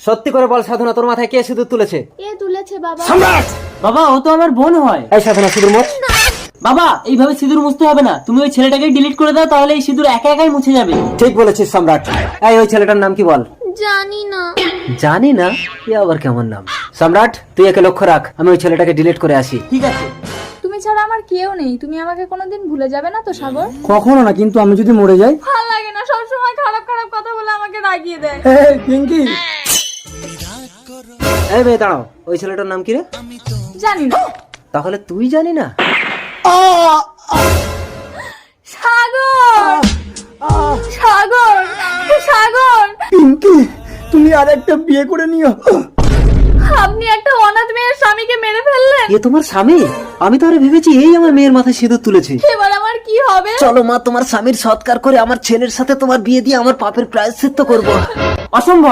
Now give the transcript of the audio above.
সত্যি করে বল সাধনা, তোর মাথায় কে সিঁদুর তুলেছে? এ তুলেছে বাবা। সম্রাট! বাবা ও তো আমার বোন হয়। এই সাধনা, সিঁদুর মোছ। বাবা এইভাবে সিঁদুর মুছতে হবে না, তুমি ওই ছেলেটাকে ডিলিট করে দাও, তাহলে এই সিঁদুর একা একাই মুছে যাবে। ঠিক বলেছিস সম্রাট। এই ওই ছেলেটার নাম কি বল? জানি না। জানি না? এ আবার কেমন নাম? সম্রাট, তুই একে লক্ষ্য রাখ, আমি ওই ছেলেটাকে ডিলিট করে আসি। ঠিক আছে। তুমি ছাড়া আমার কেউ নেই, তুমি আমাকে কোনোদিন ভুলে যাবে না তো সাগর? কখনো না, কিন্তু আমি যদি মরে যাই? ভালো লাগে না, সবসময় খারাপ খারাপ কথা বলে আমাকে রাগিয়ে দেয়। এই পিঙ্কি, এই মেয়ে দাঁড়াও, ওই ছেলেটার নাম কি রে? জানি না। তাহলে তুই জানি না? সাগর, সাগর, সাগর, পিঙ্কি তুমি আর একটা বিয়ে করে নিও। আপনি একটা অনাথ মেয়ের স্বামীকে মেরে ফেললেন। এ তোমার স্বামী? আমি তো আরে ভেবেছি এই আমার মেয়ের মাথায় সিঁদুর তুলেছে। এবার আমার কি হবে? চলো মা, তোমার স্বামীর সৎকার করে আমার ছেলের সাথে তোমার বিয়ে দিয়ে আমার পাপের প্রায়শ্চিত্ত করবো। অসম্ভব।